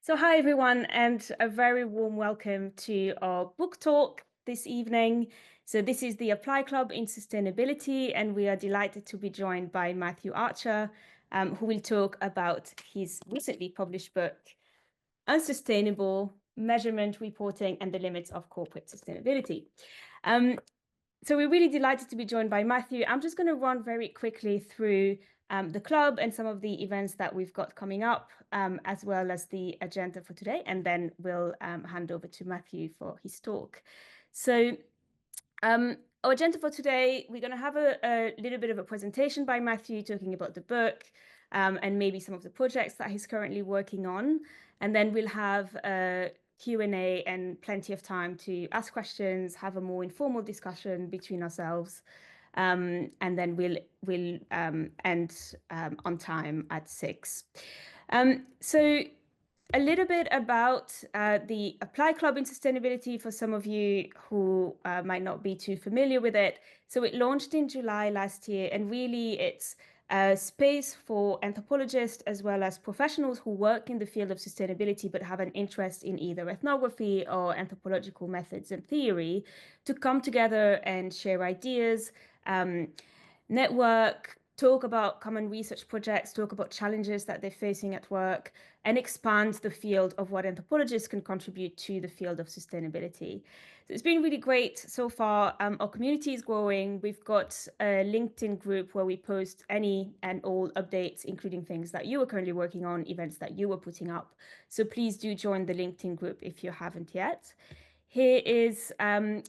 So hi everyone, and a very warm welcome to our book talk this evening. So this is the Apply Club in Sustainability, and we are delighted to be joined by Matthew Archer, who will talk about his recently published book, Unsustainable: Measurement, Reporting, and the Limits of Corporate Sustainability. So we're really delighted to be joined by Matthew. I'm just going to run very quickly through the club and some of the events that we've got coming up, as well as the agenda for today, and then we'll hand over to Matthew for his talk. So our agenda for today, we're going to have a little bit of a presentation by Matthew talking about the book and maybe some of the projects that he's currently working on. And then we'll have a Q&A and plenty of time to ask questions, have a more informal discussion between ourselves. And then we'll end on time at 6. So a little bit about the Apply Club in Sustainability for some of you who might not be too familiar with it. So it launched in July last year, and really it's a space for anthropologists as well as professionals who work in the field of sustainability but have an interest in either ethnography or anthropological methods and theory to come together and share ideas, network, talk about common research projects, talk about challenges that they're facing at work, and expand the field of what anthropologists can contribute to the field of sustainability. So it's been really great so far. Our community is growing. We've got a LinkedIn group where we post any and all updates, including things that you are currently working on, events that you are putting up. So please do join the LinkedIn group if you haven't yet. Here is, I'll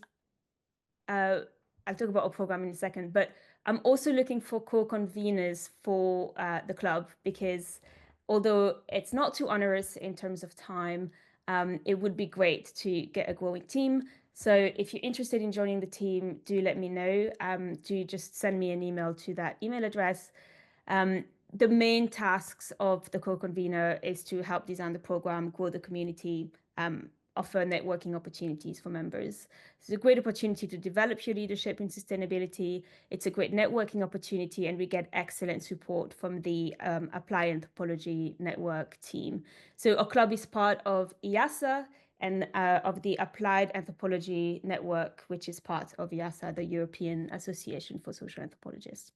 talk about our program in a second, but I'm also looking for co-conveners for the club, because although it's not too onerous in terms of time, it would be great to get a growing team. So if you're interested in joining the team, do let me know. Do just send me an email to that email address. The main tasks of the co-convener is to help design the program, grow the community, offer networking opportunities for members. It's a great opportunity to develop your leadership in sustainability. It's a great networking opportunity, and we get excellent support from the Apply Anthropology Network team. So our club is part of IASA and of the Applied Anthropology Network, which is part of IASA, the European Association for Social Anthropologists.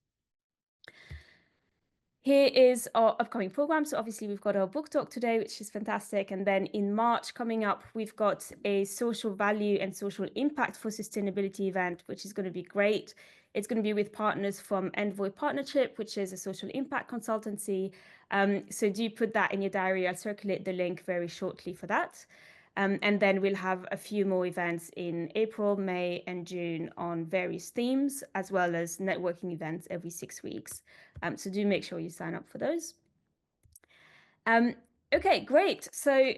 Here is our upcoming program. So obviously we've got our book talk today, which is fantastic. And then in March coming up, we've got a social value and social impact for sustainability event, which is going to be great. It's going to be with partners from Envoy Partnership, which is a social impact consultancy. So do put that in your diary. I'll circulate the link very shortly for that. And then we'll have a few more events in April, May, and June on various themes, as well as networking events every 6 weeks. So do make sure you sign up for those. Okay, great. So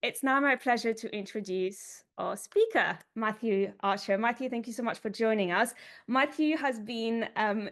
it's now my pleasure to introduce our speaker, Matthew Archer. Matthew, thank you so much for joining us. Matthew has been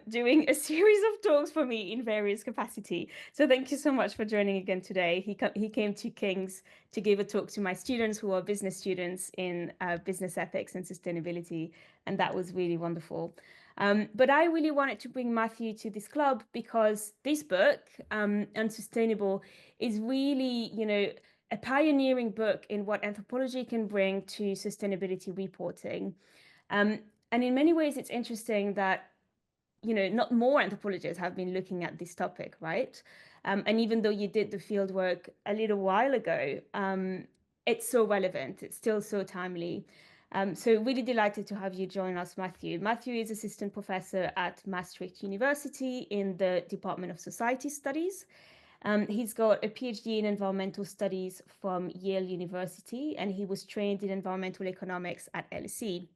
doing a series of talks for me in various capacity. So thank you so much for joining again today. He came to King's to give a talk to my students who are business students in business ethics and sustainability. And that was really wonderful. But I really wanted to bring Matthew to this club because this book, Unsustainable, is really, a pioneering book in what anthropology can bring to sustainability reporting. And in many ways, it's interesting that, not more anthropologists have been looking at this topic, right? And even though you did the field work a little while ago, it's so relevant. It's still so timely. So really delighted to have you join us, Matthew. Matthew is assistant professor at Maastricht University in the Department of Society Studies. He's got a PhD in environmental studies from Yale University, and he was trained in environmental economics at LSE.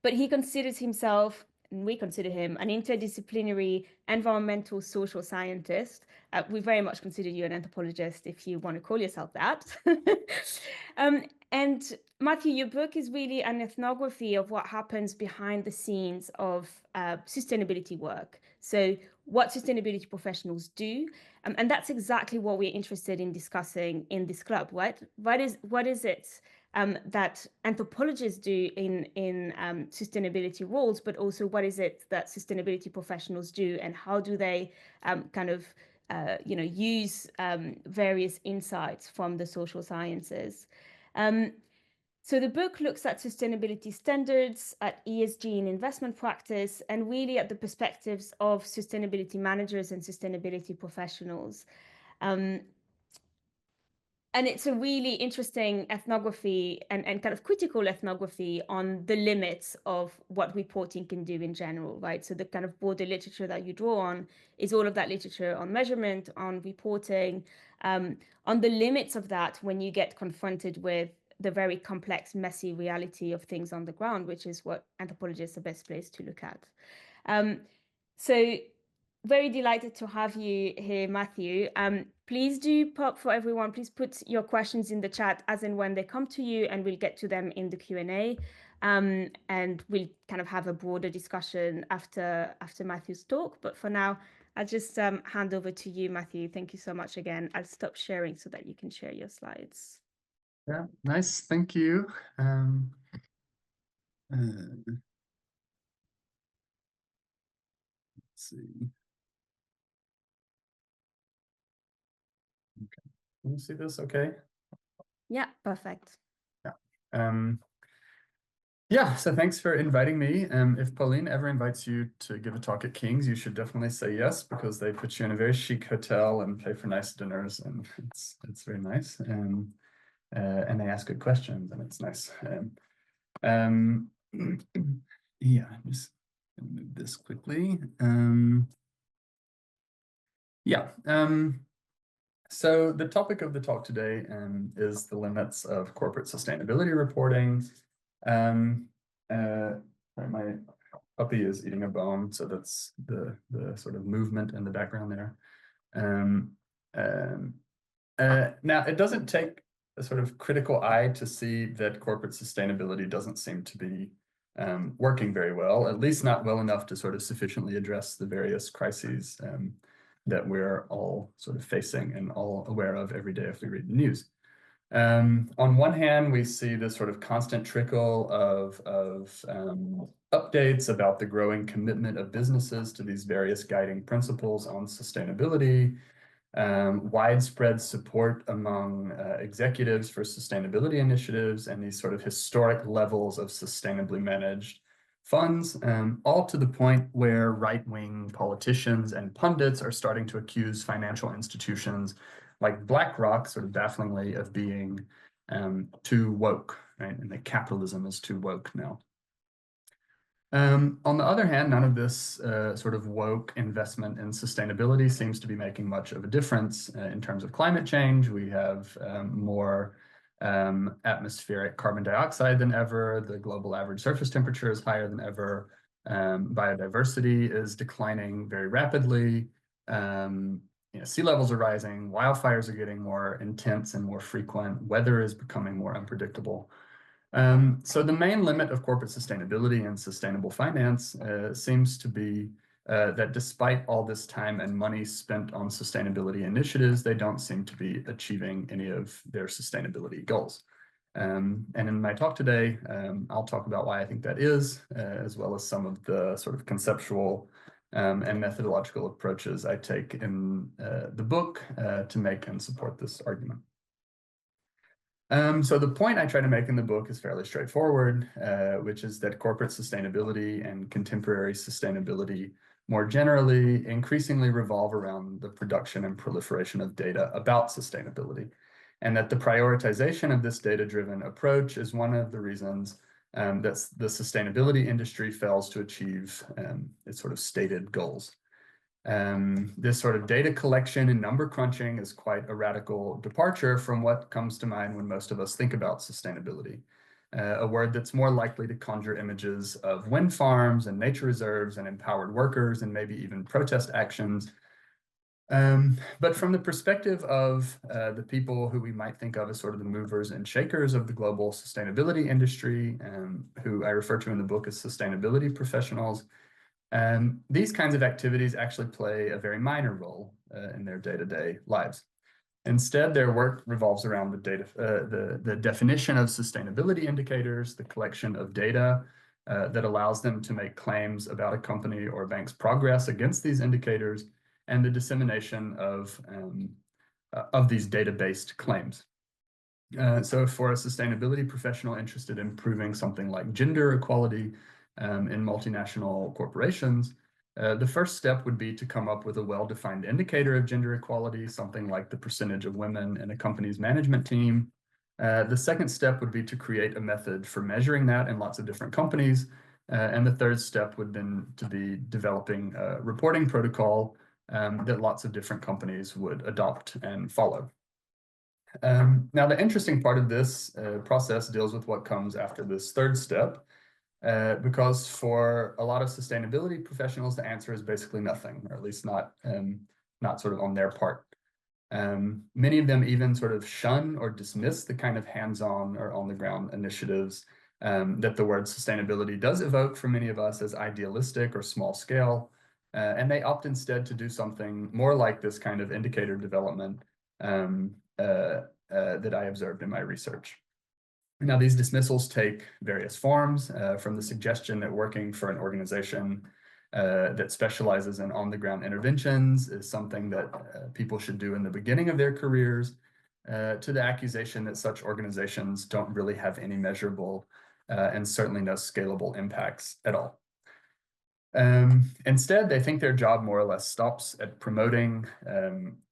But he considers himself, and we consider him, an interdisciplinary environmental social scientist. We very much consider you an anthropologist if you want to call yourself that. And Matthew, your book is really an ethnography of what happens behind the scenes of sustainability work. So what sustainability professionals do. And that's exactly what we're interested in discussing in this club, right? What is it that anthropologists do in sustainability roles, but also what is it that sustainability professionals do, and how do they kind of use various insights from the social sciences. So the book looks at sustainability standards, at ESG in investment practice, and really at the perspectives of sustainability managers and sustainability professionals. And it's a really interesting ethnography and kind of critical ethnography on the limits of what reporting can do in general, right? So the kind of broader literature that you draw on is all of that literature on measurement, on reporting, on the limits of that when you get confronted with the very complex, messy reality of things on the ground, which is what anthropologists are best placed to look at. So very delighted to have you here, Matthew. Please do pop for everyone. Please put your questions in the chat as and when they come to you, and we'll get to them in the Q&A. And we'll kind of have a broader discussion after Matthew's talk. But for now, I'll just hand over to you, Matthew. Thank you so much again. I'll stop sharing so that you can share your slides. Yeah, nice. Thank you. Let's see. Okay. Can you see this okay? Yeah, perfect. Yeah. Yeah, so thanks for inviting me. If Pauline ever invites you to give a talk at King's, you should definitely say yes, because they put you in a very chic hotel and pay for nice dinners, and it's very nice. And they ask good questions, and it's nice. Yeah, I'm just gonna move this quickly. So the topic of the talk today is the limits of corporate sustainability reporting. My puppy is eating a bone, so that's the sort of movement in the background there. Now, it doesn't take a sort of critical eye to see that corporate sustainability doesn't seem to be working very well, at least not well enough to sort of sufficiently address the various crises that we're all sort of facing and all aware of every day if we read the news. On one hand, we see this sort of constant trickle of updates about the growing commitment of businesses to these various guiding principles on sustainability, widespread support among executives for sustainability initiatives, and these sort of historic levels of sustainably managed funds, all to the point where right-wing politicians and pundits are starting to accuse financial institutions like BlackRock, sort of bafflingly, of being too woke, right? And that capitalism is too woke now. On the other hand, none of this sort of woke investment in sustainability seems to be making much of a difference in terms of climate change. We have more atmospheric carbon dioxide than ever. The global average surface temperature is higher than ever. Biodiversity is declining very rapidly. Sea levels are rising. Wildfires are getting more intense and more frequent. Weather is becoming more unpredictable. So the main limit of corporate sustainability and sustainable finance seems to be that despite all this time and money spent on sustainability initiatives, they don't seem to be achieving any of their sustainability goals. And in my talk today, I'll talk about why I think that is, as well as some of the sort of conceptual and methodological approaches I take in the book to make and support this argument. So the point I try to make in the book is fairly straightforward, which is that corporate sustainability and contemporary sustainability more generally increasingly revolve around the production and proliferation of data about sustainability, and that the prioritization of this data-driven approach is one of the reasons that the sustainability industry fails to achieve its sort of stated goals. This sort of data collection and number crunching is quite a radical departure from what comes to mind when most of us think about sustainability, a word that's more likely to conjure images of wind farms and nature reserves and empowered workers and maybe even protest actions. But from the perspective of the people who we might think of as sort of the movers and shakers of the global sustainability industry, who I refer to in the book as sustainability professionals, these kinds of activities actually play a very minor role in their day-to-day lives. Instead, their work revolves around the definition of sustainability indicators, the collection of data that allows them to make claims about a company or bank's progress against these indicators, and the dissemination of these data-based claims. So for a sustainability professional interested in proving something like gender equality in multinational corporations, the first step would be to come up with a well-defined indicator of gender equality, something like the percentage of women in a company's management team. The second step would be to create a method for measuring that in lots of different companies. And the third step would then to be developing a reporting protocol that lots of different companies would adopt and follow. Now, the interesting part of this process deals with what comes after this third step, because for a lot of sustainability professionals, the answer is basically nothing, or at least not sort of on their part. Many of them even sort of shun or dismiss the kind of hands-on or on-the-ground initiatives that the word sustainability does evoke for many of us as idealistic or small scale, and they opt instead to do something more like this kind of indicator development that I observed in my research. Now, these dismissals take various forms, from the suggestion that working for an organization that specializes in on-the-ground interventions is something that people should do in the beginning of their careers, to the accusation that such organizations don't really have any measurable and certainly no scalable impacts at all. Instead, they think their job more or less stops at promoting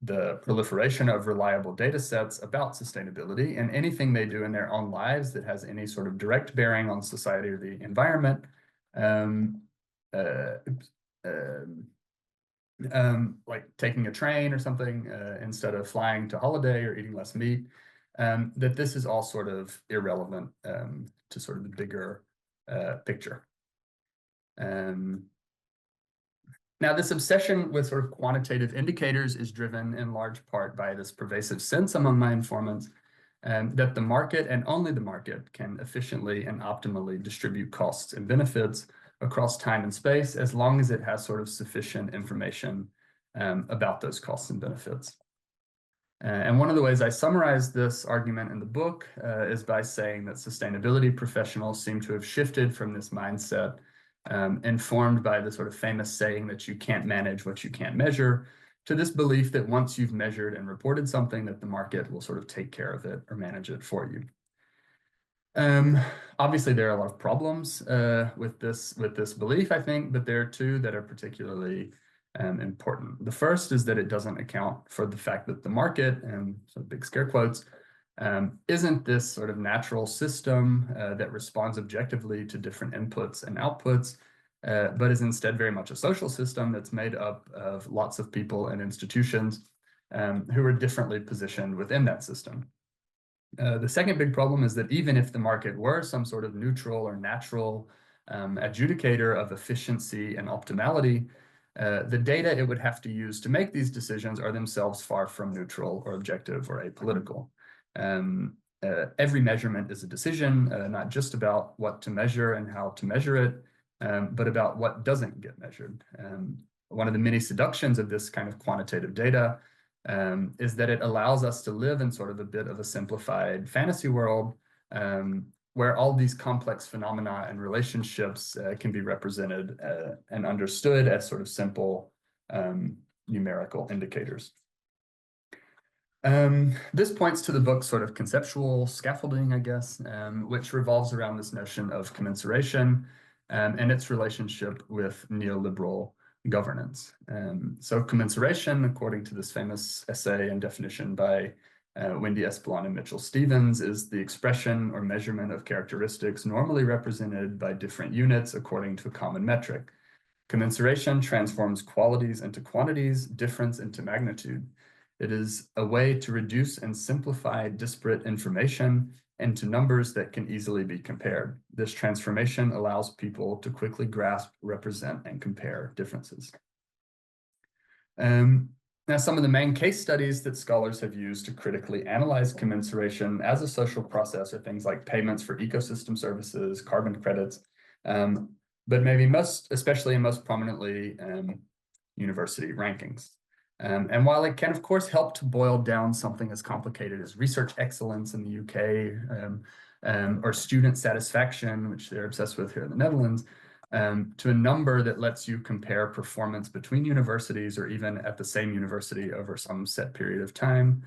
the proliferation of reliable data sets about sustainability, and anything they do in their own lives that has any sort of direct bearing on society or the environment, like taking a train or something instead of flying to holiday or eating less meat, that this is all sort of irrelevant to sort of the bigger picture. Now, this obsession with sort of quantitative indicators is driven in large part by this pervasive sense among my informants that the market and only the market can efficiently and optimally distribute costs and benefits across time and space as long as it has sort of sufficient information about those costs and benefits. And one of the ways I summarize this argument in the book is by saying that sustainability professionals seem to have shifted from this mindset informed by the sort of famous saying that you can't manage what you can't measure, to this belief that once you've measured and reported something, that the market will sort of take care of it or manage it for you. Obviously, there are a lot of problems with this belief, I think, but there are two that are particularly important. The first is that it doesn't account for the fact that the market, and so big scare quotes, isn't this sort of natural system that responds objectively to different inputs and outputs, but is instead very much a social system that's made up of lots of people and institutions who are differently positioned within that system. The second big problem is that even if the market were some sort of neutral or natural adjudicator of efficiency and optimality, the data it would have to use to make these decisions are themselves far from neutral or objective or apolitical. Every measurement is a decision, not just about what to measure and how to measure it, but about what doesn't get measured. One of the many seductions of this kind of quantitative data is that it allows us to live in sort of a bit of a simplified fantasy world where all these complex phenomena and relationships can be represented and understood as sort of simple numerical indicators. This points to the book's sort of conceptual scaffolding, I guess, which revolves around this notion of commensuration and its relationship with neoliberal governance. So commensuration, according to this famous essay and definition by Wendy Espelon and Mitchell Stevens, is the expression or measurement of characteristics normally represented by different units according to a common metric. Commensuration transforms qualities into quantities, difference into magnitude. It is a way to reduce and simplify disparate information into numbers that can easily be compared. This transformation allows people to quickly grasp, represent, and compare differences. Now, some of the main case studies that scholars have used to critically analyze commensuration as a social process are things like payments for ecosystem services, carbon credits, but maybe especially and most prominently, university rankings. And while it can, of course, help to boil down something as complicated as research excellence in the UK or student satisfaction, which they're obsessed with here in the Netherlands, to a number that lets you compare performance between universities or even at the same university over some set period of time.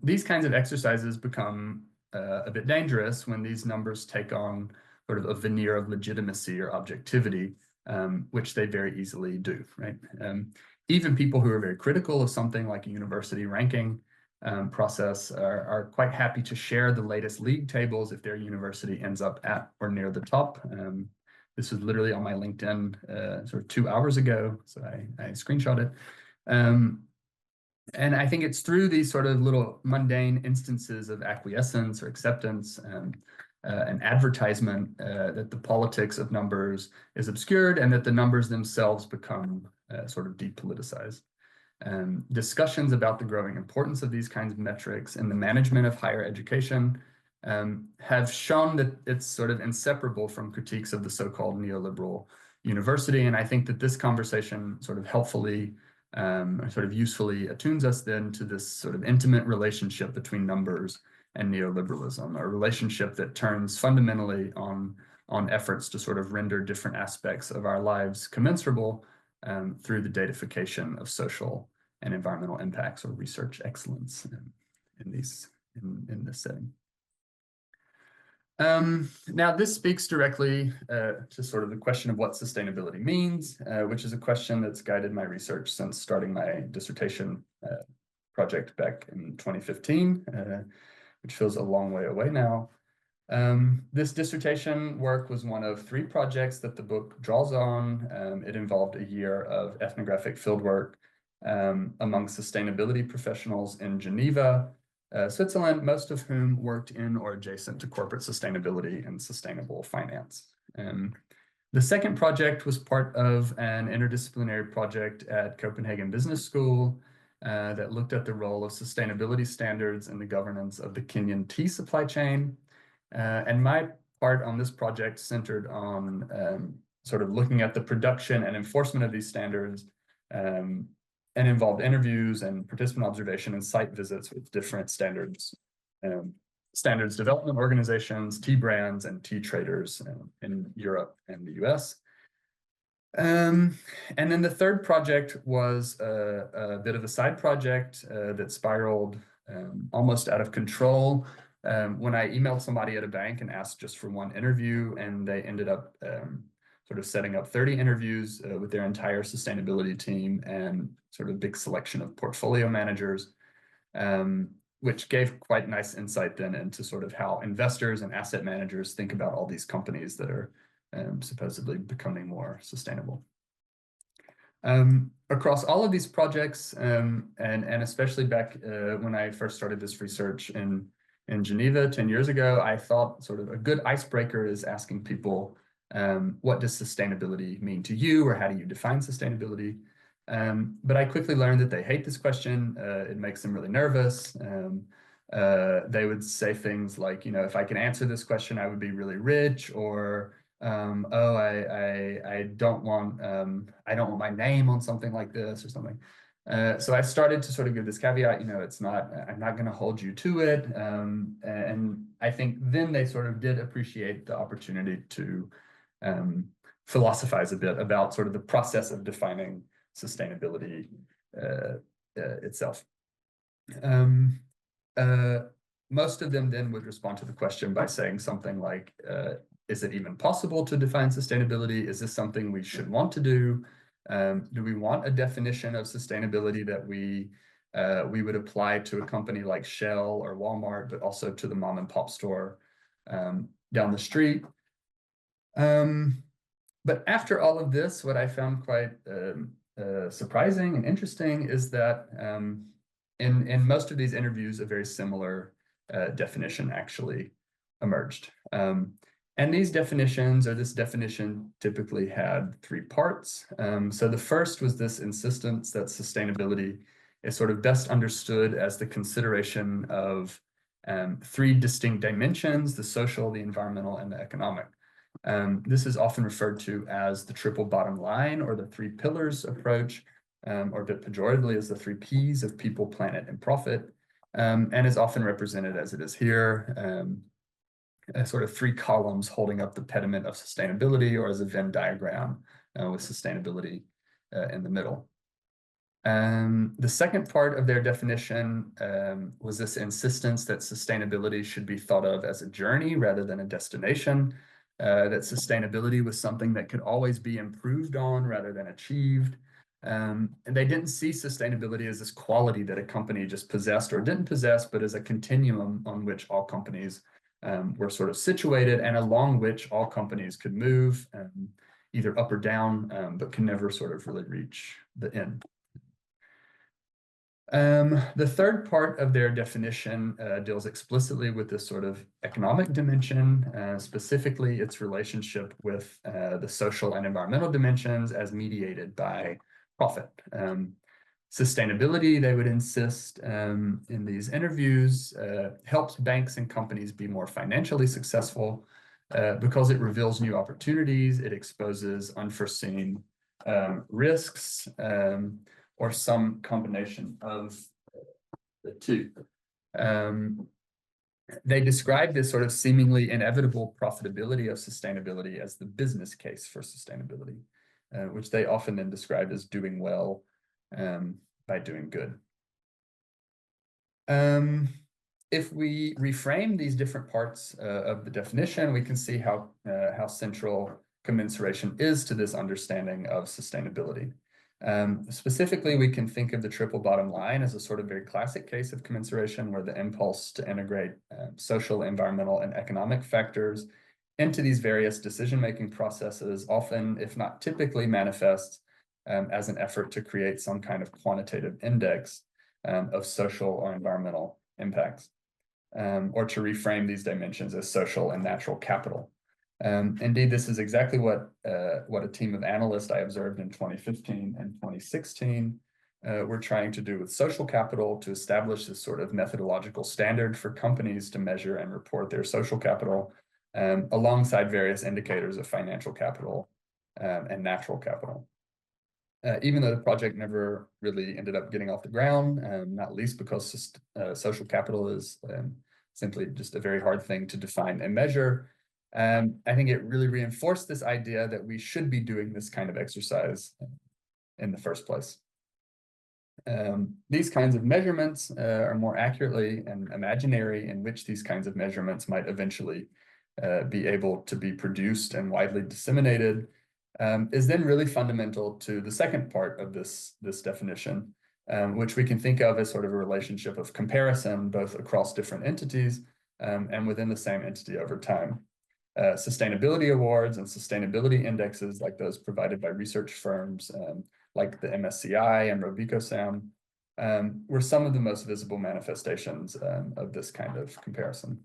These kinds of exercises become a bit dangerous when these numbers take on sort of a veneer of legitimacy or objectivity, which they very easily do, right? Even people who are very critical of something like a university ranking process are quite happy to share the latest league tables if their university ends up at or near the top. This was literally on my LinkedIn sort of 2 hours ago, so I screenshot it. And I think it's through these sort of little mundane instances of acquiescence or acceptance and advertisement that the politics of numbers is obscured and that the numbers themselves become sort of depoliticized. Discussions about the growing importance of these kinds of metrics in the management of higher education have shown that it's sort of inseparable from critiques of the so-called neoliberal university. And I think that this conversation sort of helpfully, sort of usefully attunes us then to this sort of intimate relationship between numbers and neoliberalism, a relationship that turns fundamentally on efforts to sort of render different aspects of our lives commensurable through the datafication of social and environmental impacts or research excellence in this setting. Now, this speaks directly to sort of the question of what sustainability means, which is a question that's guided my research since starting my dissertation project back in 2015, which feels a long way away now. This dissertation work was one of 3 projects that the book draws on. It involved a year of ethnographic fieldwork among sustainability professionals in Geneva, Switzerland, most of whom worked in or adjacent to corporate sustainability and sustainable finance. The second project was part of an interdisciplinary project at Copenhagen Business School that looked at the role of sustainability standards in the governance of the Kenyan tea supply chain. And my part on this project centered on sort of looking at the production and enforcement of these standards and involved interviews and participant observation and site visits with different standards development organizations, tea brands, and tea traders in Europe and the US. And then the third project was a bit of a side project that spiraled almost out of control when I emailed somebody at a bank and asked just for one interview, and they ended up sort of setting up 30 interviews with their entire sustainability team and sort of big selection of portfolio managers, which gave quite nice insight then into sort of how investors and asset managers think about all these companies that are supposedly becoming more sustainable. Across all of these projects, and especially back when I first started this research in Geneva 10 years ago, I thought sort of a good icebreaker is asking people, what does sustainability mean to you, or how do you define sustainability? But I quickly learned that they hate this question. It makes them really nervous. They would say things like, you know, if I can answer this question, I would be really rich, or oh, I don't want my name on something like this or something. So I started to sort of give this caveat, you know, I'm not going to hold you to it. And I think then they sort of did appreciate the opportunity to philosophize a bit about sort of the process of defining sustainability itself. Most of them then would respond to the question by saying something like, is it even possible to define sustainability? Is this something we should want to do? Do we want a definition of sustainability that we would apply to a company like Shell or Walmart, but also to the mom and pop store down the street? But after all of this, what I found quite surprising and interesting is that in most of these interviews, a very similar definition actually emerged. And these definitions, or this definition, typically had 3 parts. So the first was this insistence that sustainability is sort of best understood as the consideration of 3 distinct dimensions: the social, the environmental, and the economic. This is often referred to as the triple bottom line, or the 3 pillars approach, or a bit pejoratively as the 3 Ps of people, planet, and profit, and is often represented as it is here. sort of three columns holding up the pediment of sustainability, or as a Venn diagram with sustainability in the middle. The second part of their definition was this insistence that sustainability should be thought of as a journey rather than a destination, that sustainability was something that could always be improved on rather than achieved. And they didn't see sustainability as this quality that a company just possessed or didn't possess, but as a continuum on which all companies were sort of situated and along which all companies could move either up or down, but can never sort of really reach the end. The third part of their definition deals explicitly with this sort of economic dimension, specifically its relationship with the social and environmental dimensions as mediated by profit. Sustainability, they would insist in these interviews, helps banks and companies be more financially successful because it reveals new opportunities, it exposes unforeseen risks, or some combination of the two. They describe this sort of seemingly inevitable profitability of sustainability as the business case for sustainability, which they often then describe as doing well by doing good. If we reframe these different parts of the definition, we can see how central commensuration is to this understanding of sustainability. Specifically, we can think of the triple bottom line as a sort of very classic case of commensuration, where the impulse to integrate social, environmental, and economic factors into these various decision-making processes often, if not typically, manifests as an effort to create some kind of quantitative index of social or environmental impacts, or to reframe these dimensions as social and natural capital. Indeed, this is exactly what a team of analysts I observed in 2015 and 2016 were trying to do with social capital, to establish this sort of methodological standard for companies to measure and report their social capital alongside various indicators of financial capital and natural capital. Even though the project never really ended up getting off the ground, not least because social capital is simply just a very hard thing to define and measure. I think it really reinforced this idea that we should be doing this kind of exercise in the first place. These kinds of measurements are more accurately an imaginary in which these kinds of measurements might eventually be able to be produced and widely disseminated, is then really fundamental to the second part of this definition, which we can think of as sort of a relationship of comparison, both across different entities and within the same entity over time. Sustainability awards and sustainability indexes, like those provided by research firms like the MSCI and RobecoSAM, were some of the most visible manifestations of this kind of comparison.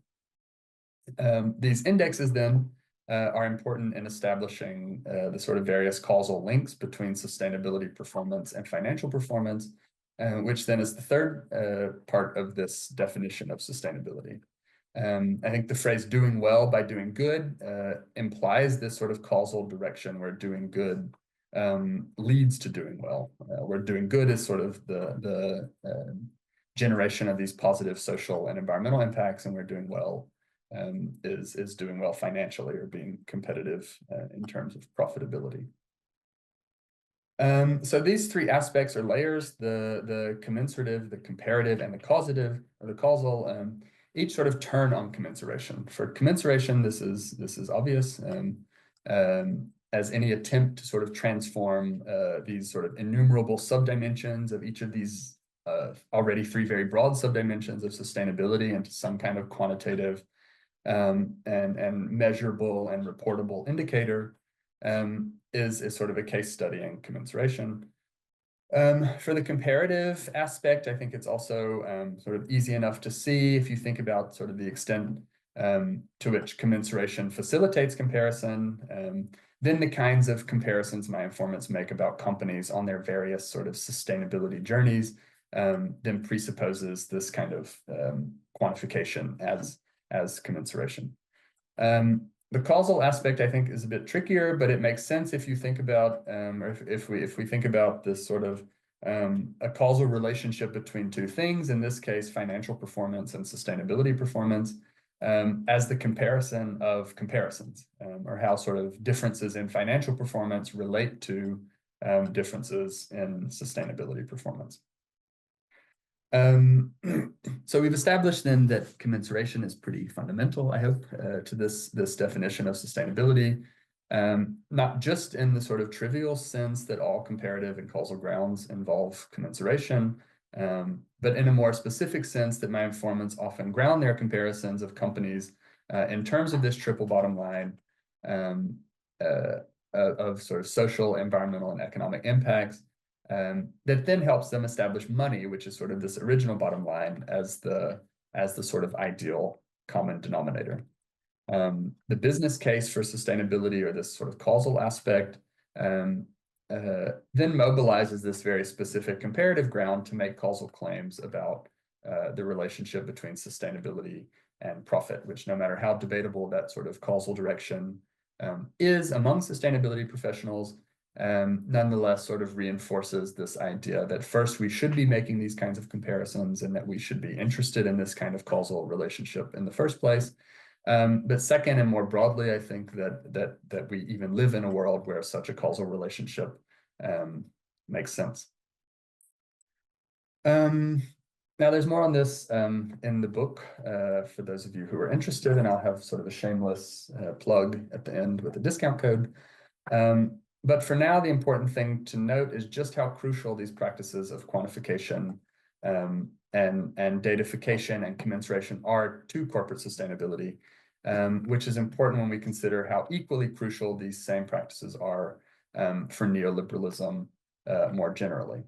These indexes then are important in establishing the sort of various causal links between sustainability performance and financial performance, which then is the third part of this definition of sustainability. I think the phrase doing well by doing good implies this sort of causal direction where doing good leads to doing well, where doing good is sort of the generation of these positive social and environmental impacts, and where doing well is doing well financially or being competitive in terms of profitability. So these three aspects or layers, the commensurative, the comparative, and the causative or the causal, each sort of turn on commensuration. For commensuration, this is obvious, as any attempt to sort of transform these sort of innumerable subdimensions of each of these already three very broad subdimensions of sustainability into some kind of quantitative and measurable and reportable indicator is sort of a case study in commensuration. For the comparative aspect, I think it's also sort of easy enough to see if you think about sort of the extent to which commensuration facilitates comparison, then the kinds of comparisons my informants make about companies on their various sort of sustainability journeys then presupposes this kind of quantification as commensuration. The causal aspect, I think, is a bit trickier, but it makes sense if you think about, or if we think about this sort of a causal relationship between two things, in this case, financial performance and sustainability performance. as the comparison of comparisons, or how sort of differences in financial performance relate to differences in sustainability performance. So we've established then that commensuration is pretty fundamental, I hope, to this definition of sustainability, not just in the sort of trivial sense that all comparative and causal grounds involve commensuration, but in a more specific sense that my informants often ground their comparisons of companies in terms of this triple bottom line of sort of social, environmental, and economic impacts, that then helps them establish money, which is sort of this original bottom line, as the sort of ideal common denominator. The business case for sustainability, or this sort of causal aspect, then mobilizes this very specific comparative ground to make causal claims about the relationship between sustainability and profit, which, no matter how debatable that sort of causal direction is among sustainability professionals, nonetheless sort of reinforces this idea that first we should be making these kinds of comparisons and that we should be interested in this kind of causal relationship in the first place. But second, and more broadly, I think that we even live in a world where such a causal relationship makes sense. Now, there's more on this in the book for those of you who are interested, and I'll have sort of a shameless plug at the end with a discount code. But for now, the important thing to note is just how crucial these practices of quantification and datafication and commensuration are to corporate sustainability, which is important when we consider how equally crucial these same practices are for neoliberalism more generally.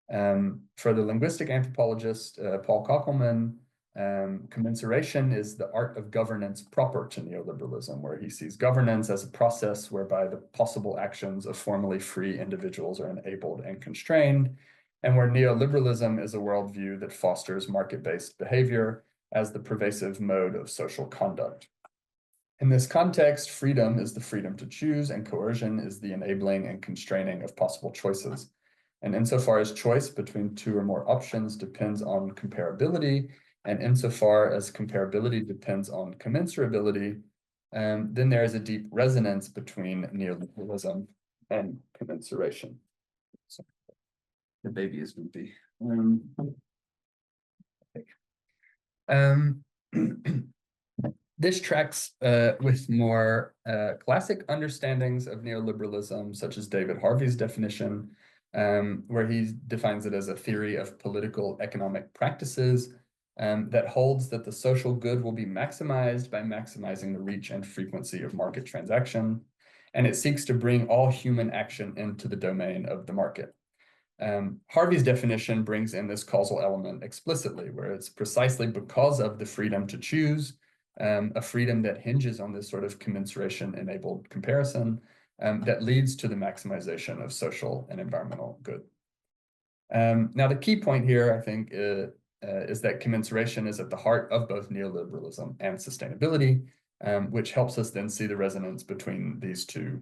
For the linguistic anthropologist Paul Kockelman, commensuration is the art of governance proper to neoliberalism, where he sees governance as a process whereby the possible actions of formally free individuals are enabled and constrained, and where neoliberalism is a worldview that fosters market-based behavior as the pervasive mode of social conduct. In this context, freedom is the freedom to choose, and coercion is the enabling and constraining of possible choices. And insofar as choice between two or more options depends on comparability, and insofar as comparability depends on commensurability, then there is a deep resonance between neoliberalism and commensuration. So the baby is goopy. This tracks with more classic understandings of neoliberalism, such as David Harvey's definition, where he defines it as a theory of political economic practices that holds that the social good will be maximized by maximizing the reach and frequency of market transaction, and it seeks to bring all human action into the domain of the market. Harvey's definition brings in this causal element explicitly, where it's precisely because of the freedom to choose, a freedom that hinges on this sort of commensuration-enabled comparison, that leads to the maximization of social and environmental good. Now, the key point here, I think, is that commensuration is at the heart of both neoliberalism and sustainability, which helps us then see the resonance between these two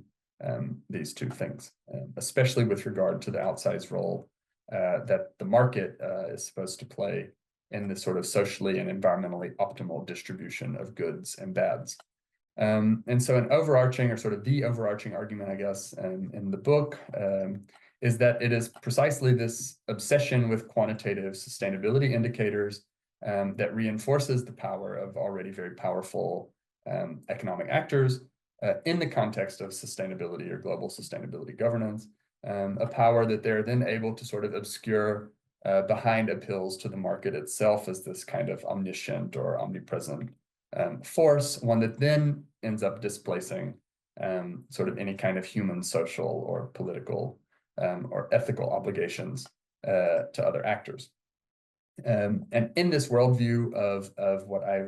things, especially with regard to the outsized role that the market is supposed to play in this sort of socially and environmentally optimal distribution of goods and bads. And so an overarching, or sort of the overarching argument, I guess, in the book is that it is precisely this obsession with quantitative sustainability indicators that reinforces the power of already very powerful economic actors in the context of sustainability or global sustainability governance, a power that they're then able to sort of obscure behind appeals to the market itself as this kind of omniscient or omnipresent force, one that then ends up displacing sort of any kind of human, social, or political or ethical obligations to other actors. And in this worldview of what I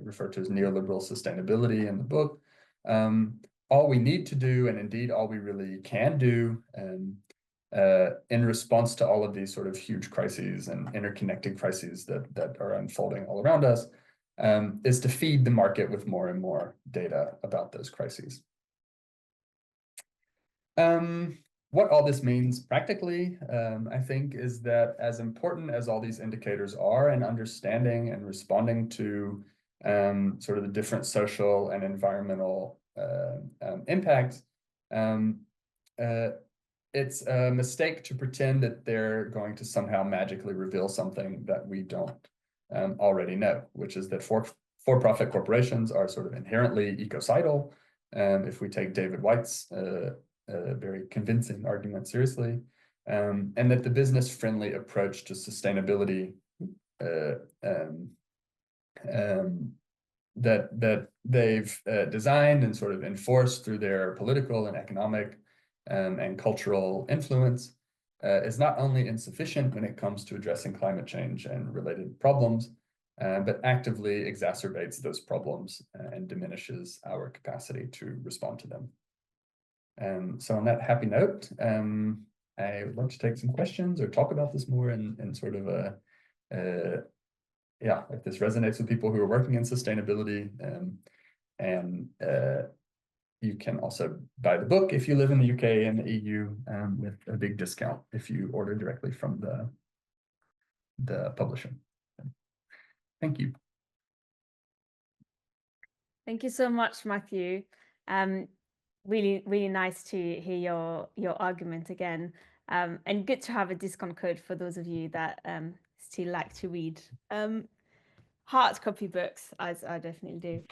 refer to as neoliberal sustainability in the book, all we need to do, and indeed all we really can do, in response to all of these sort of huge crises and interconnected crises that are unfolding all around us, is to feed the market with more and more data about those crises. What all this means practically, I think, is that as important as all these indicators are in understanding and responding to sort of the different social and environmental impacts, it's a mistake to pretend that they're going to somehow magically reveal something that we don't already know, which is that for-profit corporations are sort of inherently ecocidal. If we take David White's very convincing argument seriously, and that the business-friendly approach to sustainability that they've designed and sort of enforced through their political and economic and cultural influence is not only insufficient when it comes to addressing climate change and related problems, but actively exacerbates those problems and diminishes our capacity to respond to them. So on that happy note, I would love to take some questions or talk about this more in sort of yeah, if this resonates with people who are working in sustainability, and you can also buy the book if you live in the UK and the EU with a big discount if you order directly from the publisher. Thank you. Thank you so much, Matthew. Really, really nice to hear your argument again, and good to have a discount code for those of you that still like to read hard copy books, as I definitely do.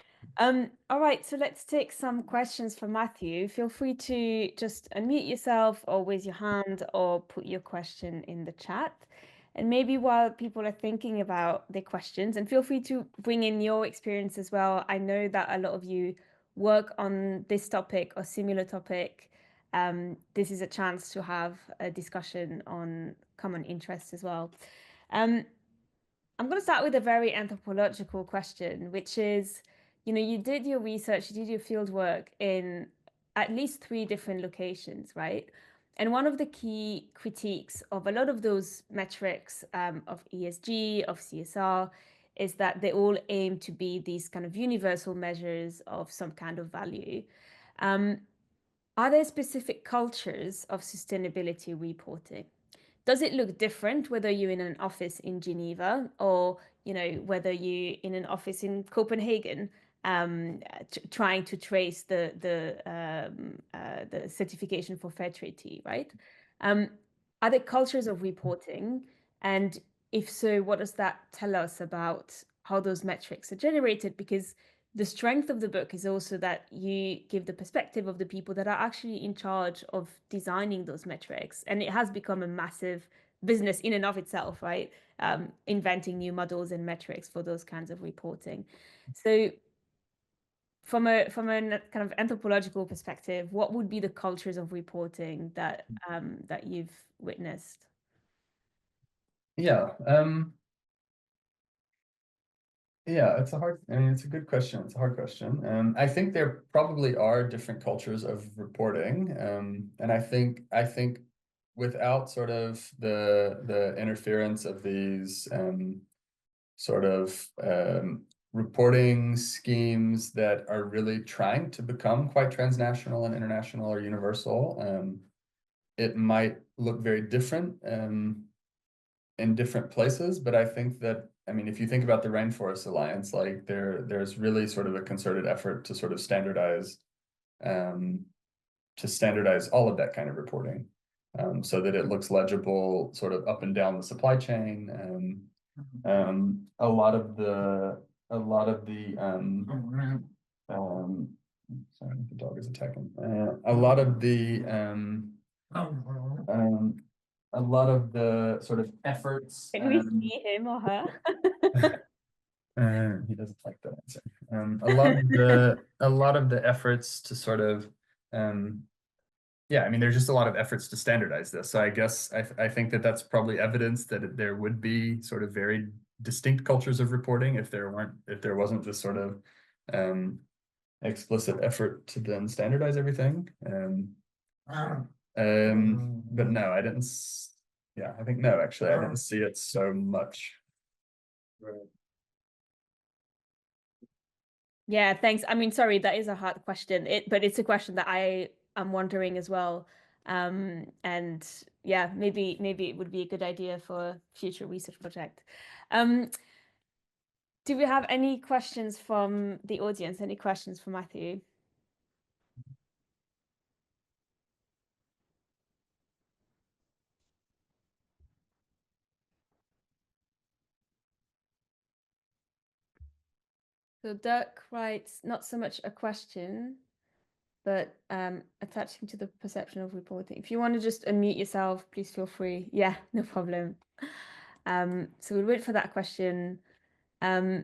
All right, so let's take some questions for Matthew. Feel free to just unmute yourself or raise your hand or put your question in the chat. And maybe while people are thinking about their questions, and feel free to bring in your experience as well. I know that a lot of you work on this topic or similar topic. This is a chance to have a discussion on common interests as well. I'm going to start with a very anthropological question, which is, you did your research, you did your field work in at least 3 different locations, right? And one of the key critiques of a lot of those metrics of ESG, of CSR, is that they all aim to be these kind of universal measures of some kind of value. Are there specific cultures of sustainability reporting? Does it look different whether you're in an office in Geneva or whether you're in an office in Copenhagen, trying to trace the certification for fair trade tea, right? Are there cultures of reporting, and if so, what does that tell us about how those metrics are generated? Because the strength of the book is also that you give the perspective of the people that are actually in charge of designing those metrics. And it has become a massive business in and of itself, right? Inventing new models and metrics for those kinds of reporting. So from a kind of anthropological perspective, what would be the cultures of reporting that that you've witnessed? Yeah. Yeah, it's a good question. It's a hard question. I think there probably are different cultures of reporting. And I think without sort of the interference of these sort of reporting schemes that are really trying to become quite transnational and international or universal, it might look very different in different places. But I think that, I mean, if you think about the Rainforest Alliance, like there's really sort of a concerted effort to sort of standardize all of that kind of reporting, so that it looks legible sort of up and down the supply chain. A lot of the sorry, the dog is attacking. A lot of the sort of efforts. Can we see him or her? He doesn't like that answer. A lot of the efforts to sort of, yeah, I mean, there's just a lot of efforts to standardize this. So I guess I think that that's probably evidence that there would be sort of very distinct cultures of reporting if there wasn't this sort of explicit effort to then standardize everything. But no, I didn't. Yeah, I think no, actually, I didn't see it so much. Right. Yeah, thanks. I mean, sorry, that is a hard question. But it's a question that I am wondering as well. And yeah, maybe it would be a good idea for a future research project. Do we have any questions from the audience? Any questions for Matthew? So Dirk writes, not so much a question, but attaching to the perception of reporting. If you want to just unmute yourself, please feel free. Yeah, no problem. So we'll wait for that question. Well,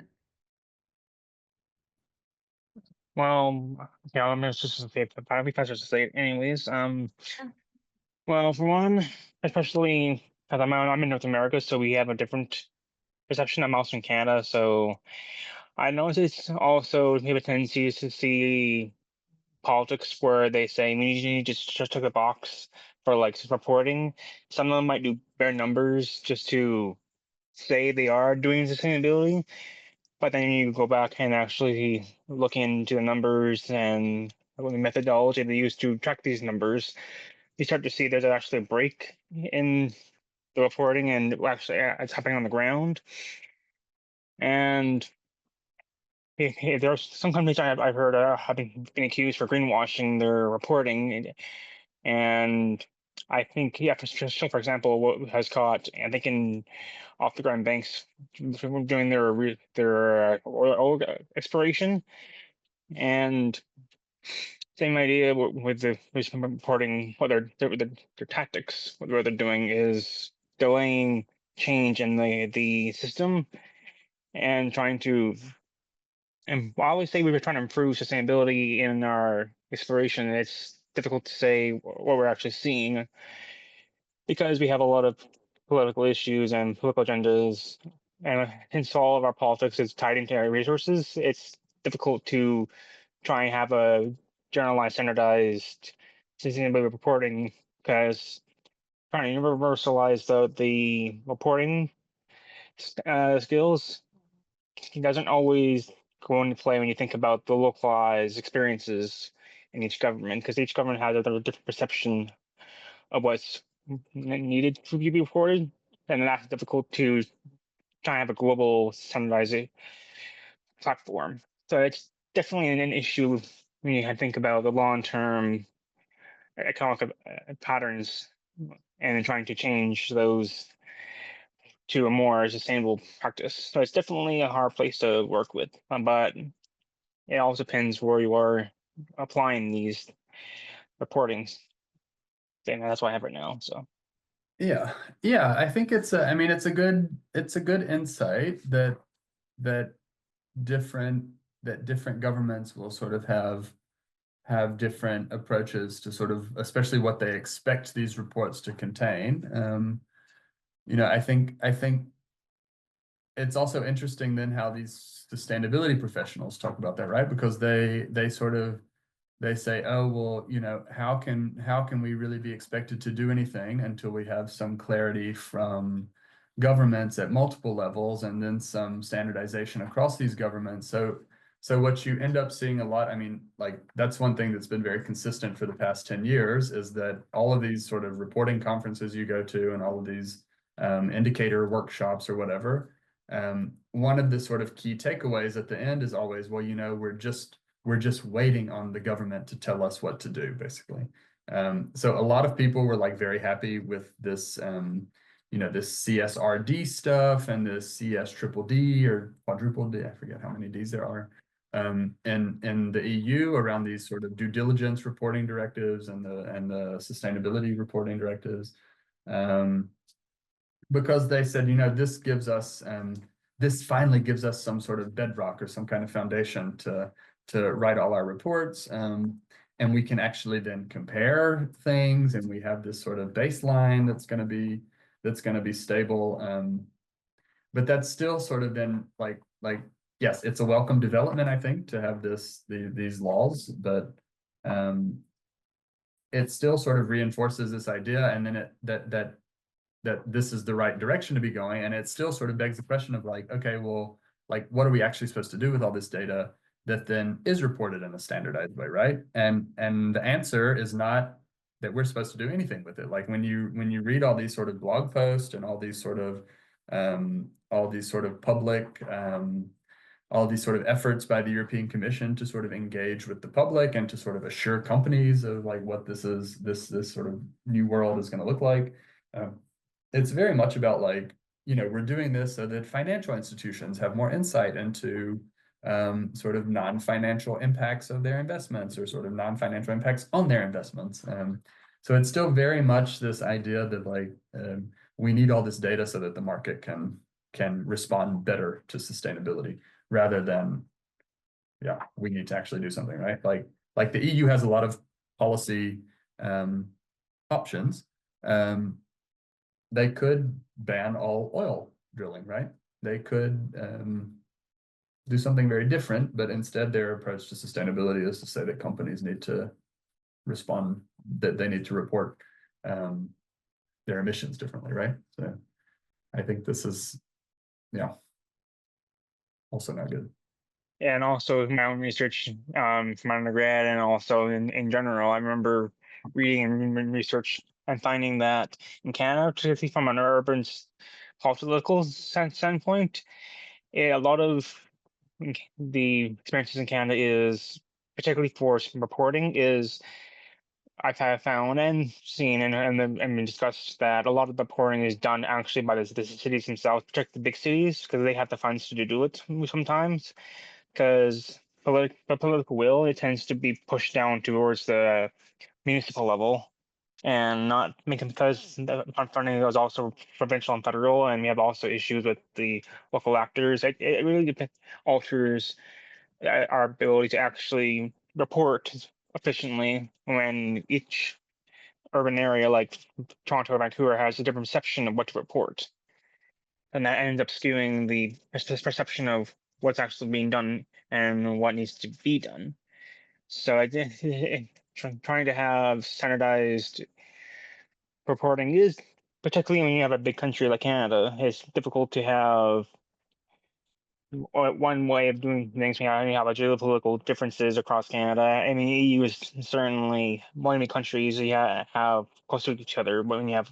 yeah, I'm just to say, but I'll be faster to say it anyways. Well, for one, especially because I'm in North America, so we have a different perception. I'm also in Canada, so I noticed also maybe a tendency to see politics where they say we need to just tick a box for like reporting. Some of them might do bare numbers just to say they are doing sustainability, but then you go back and actually look into the numbers and the methodology they use to track these numbers, you start to see there's actually a break in the reporting and actually it's happening on the ground. And there are some companies I've heard having been accused for greenwashing their reporting, and I think for example, what has caught I think in off the ground banks doing their oil exploration, and same idea with the reporting. What their tactics, what they're doing is delaying change in the system and trying to. And while we say we were trying to improve sustainability in our exploration, it's difficult to say what we're actually seeing because we have a lot of political issues and political agendas. And since all of our politics is tied into our resources, it's difficult to try and have a generalized, standardized sustainability reporting because trying to universalize the reporting skills doesn't always go into play when you think about the localized experiences in each government, because each government has a different perception of what's needed to be reported, and that's difficult to try and have a global standardized platform. So it's definitely an issue when you think about the long-term economic patterns and trying to change those to a more sustainable practice. So it's definitely a hard place to work with, but it also depends where you are applying these reportings. And that's what I have right now. So Yeah, I think I mean, it's a good insight that different governments will sort of have different approaches to sort of, especially what they expect these reports to contain. I think it's also interesting then how these sustainability professionals talk about that, right? Because they say, oh, well, how can we really be expected to do anything until we have some clarity from governments at multiple levels and then some standardization across these governments. So what you end up seeing a lot, I mean, like that's one thing that's been very consistent for the past 10 years is that all of these sort of reporting conferences you go to and all of these indicator workshops or whatever, one of the sort of key takeaways at the end is always, well, we're just waiting on the government to tell us what to do, basically. So a lot of people were like very happy with this, this CSRD stuff and this CS triple D or quadruple D, I forget how many Ds there are, in the EU around these sort of due diligence reporting directives and the sustainability reporting directives. Because they said, this finally gives us some sort of bedrock or some kind of foundation to write all our reports. And we can actually then compare things, and we have this sort of baseline that's going to be stable. But that's still sort of been like yes, it's a welcome development, I think, to have these laws, but it still sort of reinforces this idea, and then that this is the right direction to be going. And it still sort of begs the question of like, okay, well, like, what are we actually supposed to do with all this data that then is reported in a standardized way, right? And the answer is not that we're supposed to do anything with it. Like when you read all these sort of blog posts and all these sort of public all these sort of efforts by the European Commission to sort of engage with the public and to sort of assure companies of like what this sort of new world is going to look like. It's very much about like, we're doing this so that financial institutions have more insight into sort of non-financial impacts of their investments, or sort of non-financial impacts on their investments. So it's still very much this idea that like we need all this data so that the market can respond better to sustainability, rather than, we need to actually do something, right? Like the EU has a lot of policy options. They could ban all oil drilling, right? They could do something very different, but instead their approach to sustainability is to say that companies need to respond, that they need to report their emissions differently, right? So I think this is, also not good. And also my own research from my undergrad, and also in general, I remember reading and research and finding that in Canada, particularly from an urban political standpoint, a lot of the experiences in Canada is, particularly for reporting, is I've found and seen and been discussed that a lot of the reporting is done actually by the cities themselves, particularly the big cities, because they have the funds to do it sometimes. Because the political will, it tends to be pushed down towards the municipal level, and not making, because the funding is also provincial and federal, and we have also issues with the local actors. It really alters our ability to actually report efficiently when each urban area like Toronto or Vancouver has a different perception of what to report. And that ends up skewing the perception of what's actually being done and what needs to be done. So I did trying to have standardized reporting is, particularly when you have a big country like Canada, it's difficult to have one way of doing things. We have a geopolitical differences across Canada. I mean, EU is certainly one of the countries you have close to each other, but when you have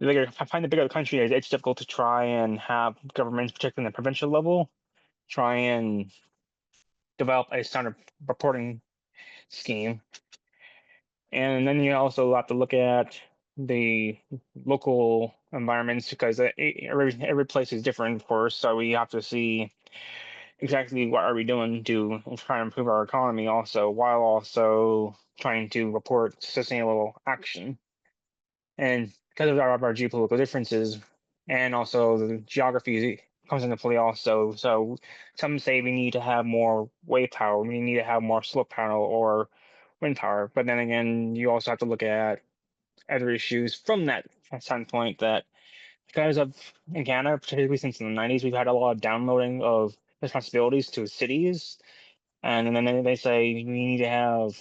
I find the bigger the country is, it's difficult to try and have governments, particularly in the provincial level, try and develop a standard reporting scheme. And then you also have to look at the local environments, because every place is different, of course. So we have to see exactly what are we doing to try and improve our economy also, while also trying to report sustainable action. And because of our geopolitical differences, and also the geography comes into play also. So some say we need to have more wave power, we need to have more solar panel or wind power. But then again, you also have to look at other issues from that standpoint, that because of, in Canada, particularly since the 90s, we've had a lot of downloading of responsibilities to cities. And then they say we need to have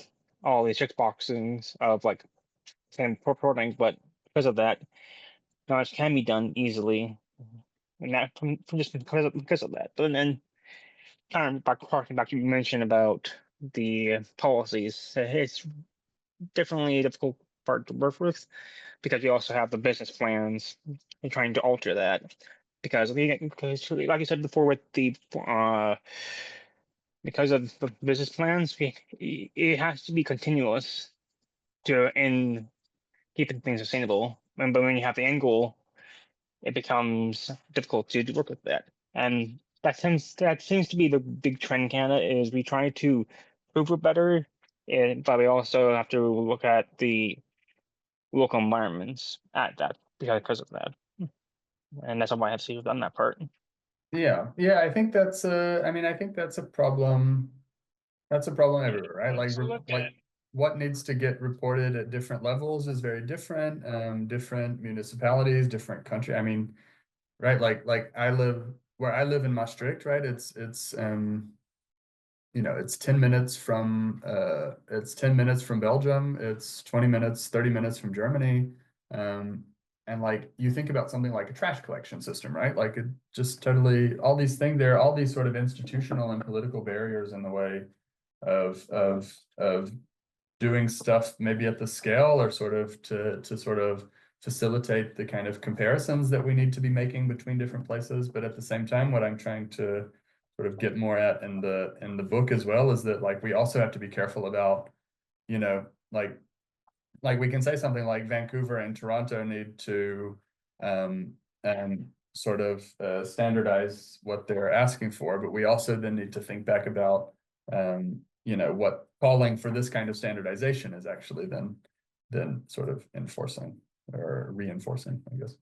all these check boxes of like same reporting, but because of that, not much can be done easily, and that from just because of that. But then, kind of harking back, you mentioned about the policies. It's definitely a difficult part to work with, because you also have the business plans and trying to alter that. Because like you said before, with the because of the business plans, it has to be continuous to in keeping things sustainable. But when you have the end goal, it becomes difficult to work with that. And that seems to be the big trend in Canada, is we try to prove we're better, but we also have to look at the local environments at that because of that. And that's all I have to say on that part. Yeah, I think that's I think that's a problem. That's a problem everywhere, right? Like what needs to get reported at different levels is very different. Different municipalities, different country. I mean, right? Like where I live in Maastricht, right? It's 10 minutes from Belgium. It's 20 minutes, 30 minutes from Germany. And like you think about something like a trash collection system, right? Like it just totally, all these things, there are all these sort of institutional and political barriers in the way of doing stuff maybe at the scale, or sort of to sort of facilitate the kind of comparisons that we need to be making between different places. But at the same time, what I'm trying to sort of get more at in the book as well, is that like we also have to be careful about, you know, like we can say something like Vancouver and Toronto need to sort of standardize what they're asking for, but we also then need to think back about you know, what calling for this kind of standardization is actually then sort of enforcing or reinforcing, I guess.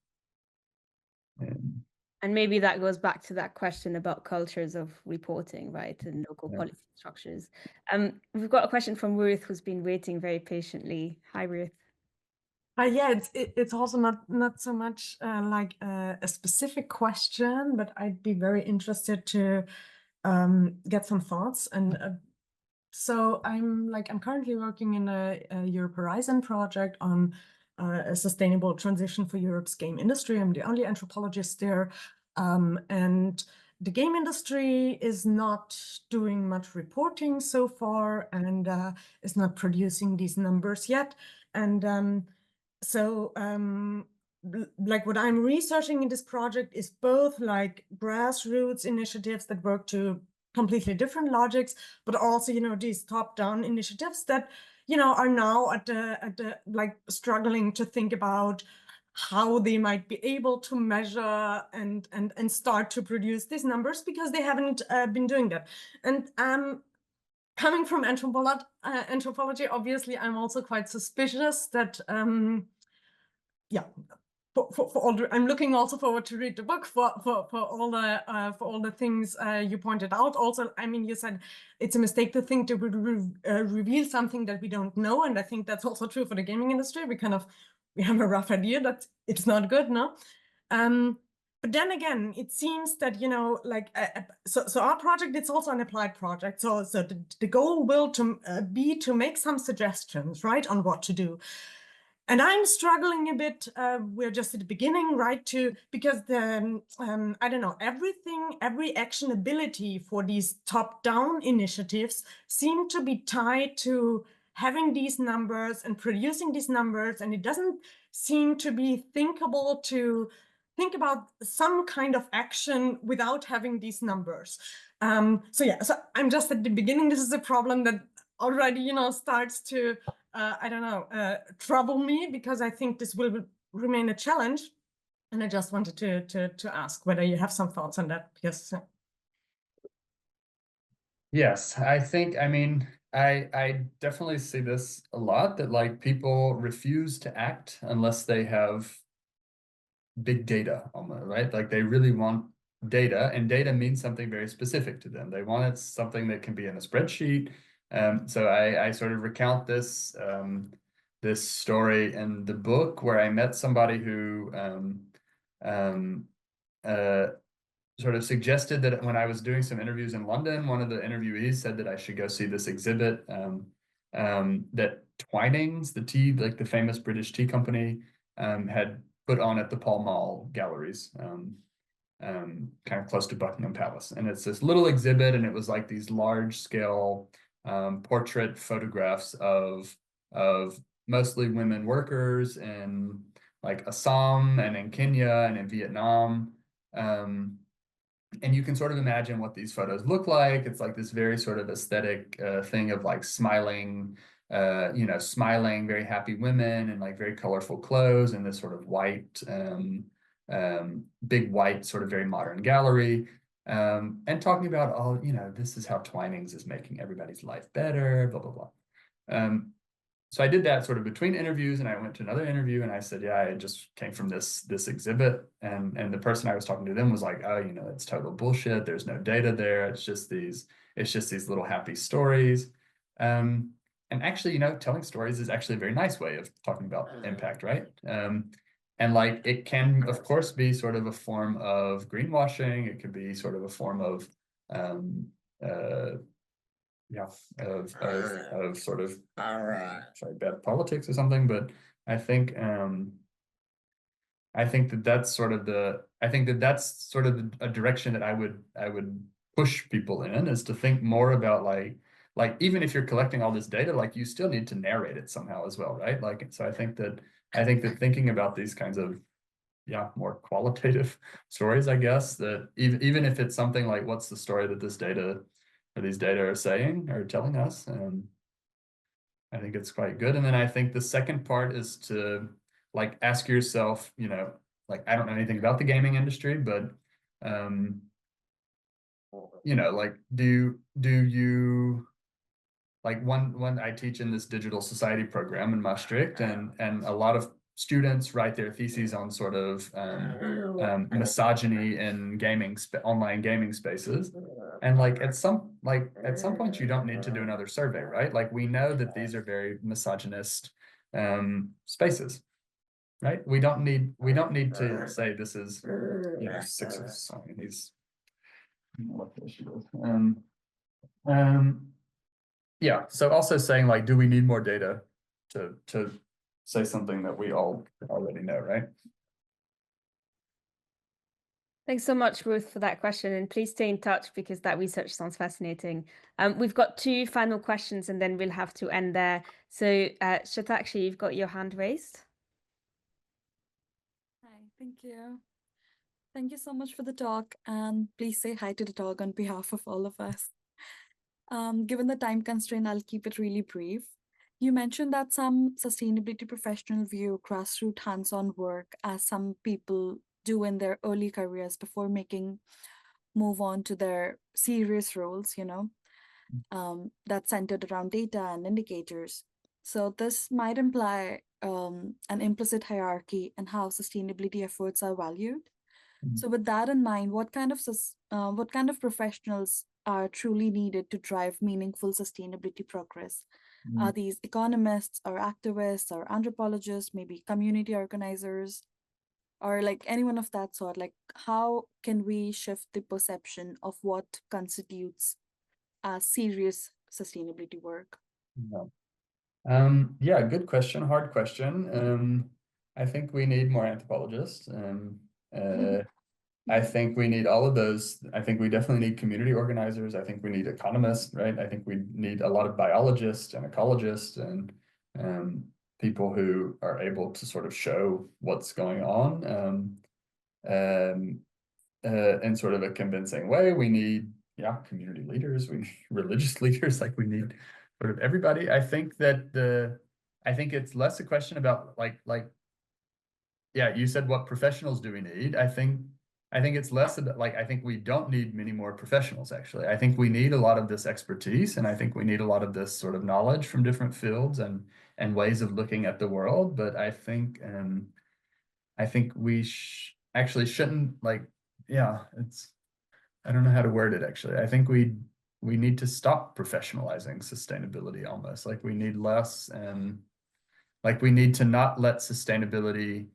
And maybe that goes back to that question about cultures of reporting, right, and local policy structures. We've got a question from Ruth, who's been waiting very patiently. Hi, Ruth. Yeah, it's also not so much like a specific question, but I'd be very interested to get some thoughts. And so I'm currently working in a Europe Horizon project on a sustainable transition for Europe's game industry. I'm the only anthropologist there, and the game industry is not doing much reporting so far, and is not producing these numbers yet. And so like what I'm researching in this project is both like grassroots initiatives that work to completely different logics, but also, you know, these top-down initiatives that, you know, are now at the like struggling to think about how they might be able to measure and start to produce these numbers, because they haven't been doing that. And coming from anthropology, obviously, I'm also quite suspicious that, yeah, for all the, I'm looking also forward to read the book for all the things you pointed out. Also, I mean, you said it's a mistake to think that we reveal something that we don't know, and I think that's also true for the gaming industry. We have a rough idea that it's not good, no? But then again, it seems that, you know, like, so our project, it's also an applied project. So the goal will be to make some suggestions, right, on what to do. And I'm struggling a bit, we're just at the beginning, right, because the, I don't know, every actionability for these top-down initiatives seem to be tied to having these numbers and producing these numbers, and it doesn't seem to be thinkable to think about some kind of action without having these numbers. So yeah, so I'm just at the beginning. This is a problem that already, you know, starts to, I don't know, trouble me, because I think this will remain a challenge. And I just wanted to ask whether you have some thoughts on that, because. Yes, I think, I mean, I definitely see this a lot, that like people refuse to act unless they have big data on it, right? Like they really want data, and data means something very specific to them. They want it something that can be in a spreadsheet. So I sort of recount this this story in the book, where I met somebody who sort of suggested that when I was doing some interviews in London, one of the interviewees said that I should go see this exhibit that Twinings, the tea, like the famous British tea company, had put on at the Pall Mall galleries, kind of close to Buckingham Palace. And it's this little exhibit, and it was like these large scale portrait photographs of mostly women workers in like Assam and in Kenya and in Vietnam. And you can sort of imagine what these photos look like. It's like this very sort of aesthetic thing of like smiling, you know, smiling, very happy women in like very colorful clothes, and this sort of white, big white, sort of very modern gallery. And talking about, oh, you know, this is how Twinings is making everybody's life better, blah, blah, blah. So I did that sort of between interviews, and I went to another interview, and I said, yeah, I just came from this exhibit. And the person I was talking to them was like, oh, you know, it's total bullshit. There's no data there. It's just these little happy stories. And actually, you know, telling stories is actually a very nice way of talking about impact, right? And like, it can, of course, be sort of a form of greenwashing. It could be sort of a form of of sort of sorry, bad politics or something. But I think that's sort of a direction that I would push people in, is to think more about like even if you're collecting all this data, like you still need to narrate it somehow as well, right? Like, so I think that thinking about these kinds of more qualitative stories, I guess, that even if it's something like, what's the story that this data or these data are saying or telling us? I think it's quite good. And then I think the second part is to like ask yourself, like, I don't know anything about the gaming industry, but like, do you like one I teach in this digital society program in Maastricht, and a lot of students write their theses on sort of misogyny in online gaming spaces, and like at some point you don't need to do another survey, right? Like, we know that these are very misogynist spaces, right? We don't need to say this is sexist. I mean, he's what the issue is. Yeah, so also saying, like, do we need more data to say something that we all already know, right? Thanks so much, Ruth, for that question. And please stay in touch because that research sounds fascinating. We've got 2 final questions and then we'll have to end there. So Shatakshi, you've got your hand raised. Hi, thank you. Thank you so much for the talk, and please say hi to the dog on behalf of all of us. Given the time constraint, I'll keep it really brief. You mentioned that some sustainability professionals view grassroots hands-on work as some people do in their early careers before move on to their serious roles, that's centered around data and indicators. So this might imply an implicit hierarchy in how sustainability efforts are valued. So with that in mind, what kind of professionals are truly needed to drive meaningful sustainability progress? Are these economists or activists or anthropologists, maybe community organizers, or like anyone of that sort? Like, how can we shift the perception of what constitutes serious sustainability work? Yeah, good question, hard question. I think we need more anthropologists. I think we need all of those. I think we definitely need community organizers. I think we need economists, right? I think we need a lot of biologists and ecologists and people who are able to sort of show what's going on in sort of a convincing way. We need, community leaders, we need religious leaders, like we need sort of everybody. I think that I think it's less a question about you said, what professionals do we need? I think it's less about I think we don't need many more professionals, actually. I think we need a lot of this expertise, and I think we need a lot of this sort of knowledge from different fields and ways of looking at the world. But I think we actually shouldn't I don't know how to word it, actually. I think we need to stop professionalizing sustainability almost. Like, we need less, and we need to not let sustainability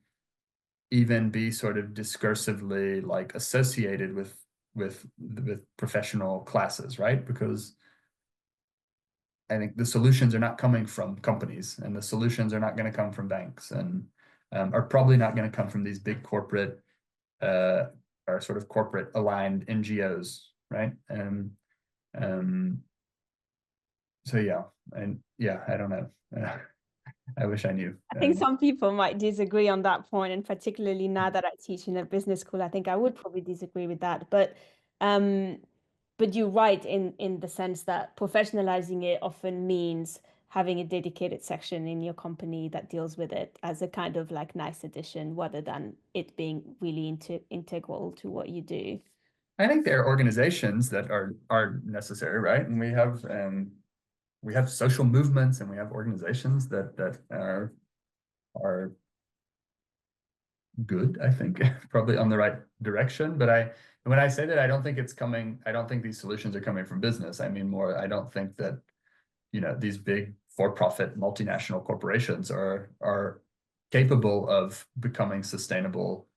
even be sort of discursively associated with professional classes, right? Because I think the solutions are not coming from companies, and the solutions are not going to come from banks, and are probably not going to come from these big corporate or sort of corporate aligned NGOs, right? So I don't know. I wish I knew. I think some people might disagree on that point, and particularly now that I teach in a business school, I think I would probably disagree with that. But you're right in the sense that professionalizing it often means having a dedicated section in your company that deals with it as a kind of nice addition, rather than it being really integral to what you do. I think there are organizations that are necessary, right? And we have social movements, and we have organizations that are good, I think, probably on the right direction. But when I say that, I don't think these solutions are coming from business. I mean more, I don't think that, these big for-profit multinational corporations are capable of becoming sustainable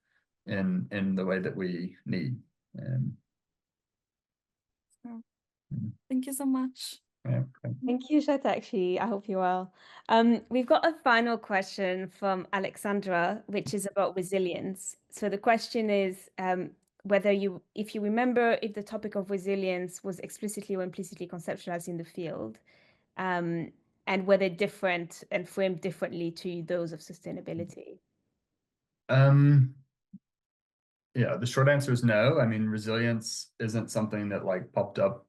in the way that we need. Thank you so much. Yeah, Thank you, Shatakshi. I hope you're well. We've got a final question from Alexandra, which is about resilience. So the question is if you remember, if the topic of resilience was explicitly or implicitly conceptualized in the field, and whether different and framed differently to those of sustainability. yeah, the short answer is no. I mean, resilience isn't something that like popped up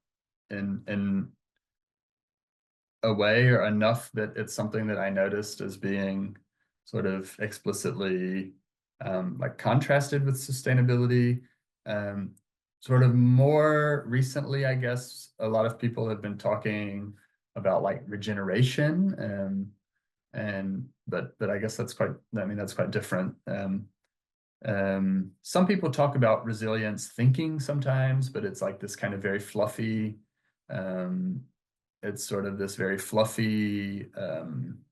in a way or enough that it's something that I noticed as being sort of explicitly like contrasted with sustainability. Sort of more recently, I guess, a lot of people have been talking about like regeneration, but I guess that's quite, I mean, that's quite different. Some people talk about resilience thinking sometimes, but it's like this kind of very fluffy, it's sort of this very fluffy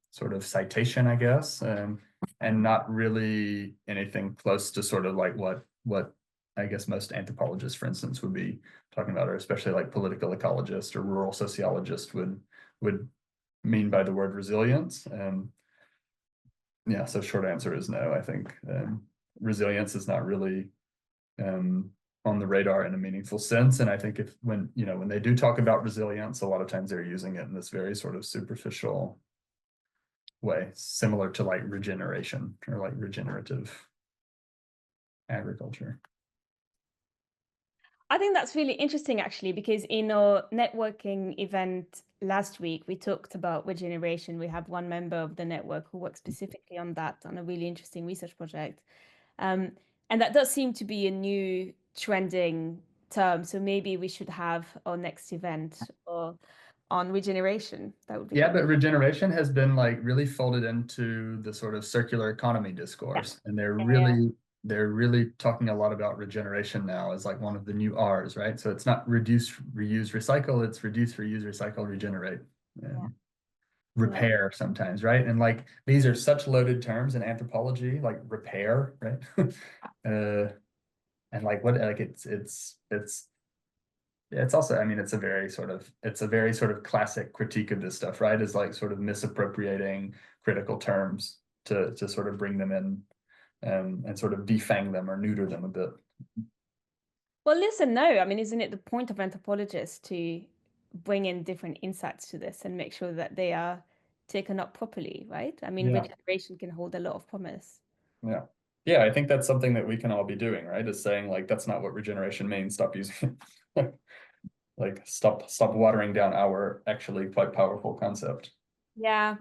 sort of citation, I guess, and not really anything close to sort of like what I guess most anthropologists, for instance, would be talking about, or especially like political ecologist or rural sociologist would mean by the word resilience. Yeah, so short answer is no. I think resilience is not really on the radar in a meaningful sense. And I think when they do talk about resilience, a lot of times they're using it in this very sort of superficial way, similar to like regeneration or like regenerative agriculture. I think that's really interesting, actually, because in our networking event last week, we talked about regeneration. We have one member of the network who works specifically on that, on a really interesting research project. And that does seem to be a new trending term. So maybe we should have our next event on regeneration. That would be Yeah, great. but regeneration has been like really folded into the sort of circular economy discourse, and they're really talking a lot about regeneration now as like one of the new R's, right? So it's not reduce, reuse, recycle, it's reduce, reuse, recycle, regenerate, repair sometimes, right? And like these are such loaded terms in anthropology, like repair, right? And like what, like it's also, I mean, it's a very sort of classic critique of this stuff, right? Is like sort of misappropriating critical terms to sort of bring them in and sort of defang them or neuter them a bit. Well, listen, no, I mean, isn't it the point of anthropologists to bring in different insights to this and make sure that they are taken up properly, right? I mean, regeneration can hold a lot of promise. Yeah, I think that's something that we can all be doing, right? Is saying like, that's not what regeneration means, stop using it. Like stop watering down our actually quite powerful concept. Yeah.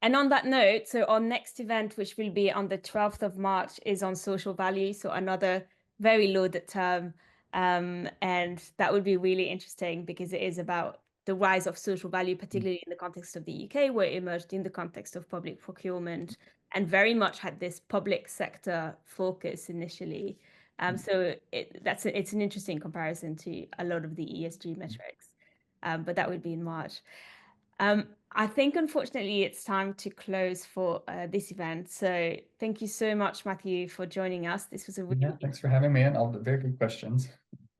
And on that note, so our next event, which will be on the 12th of March, is on social value. So another very loaded term. And that would be really interesting because it is about the rise of social value, particularly in the context of the UK, where it emerged in the context of public procurement and very much had this public sector focus initially. So it's an interesting comparison to a lot of the ESG metrics, but that would be in March. I think, unfortunately, it's time to close for this event. So thank you so much, Matthew, for joining us. This was a really thanks for having me in. All the very good questions.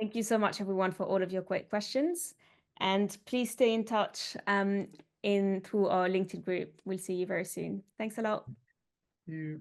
Thank you so much, everyone, for all of your great questions. And please stay in touch through our LinkedIn group. We'll see you very soon. Thanks a lot. Thank you.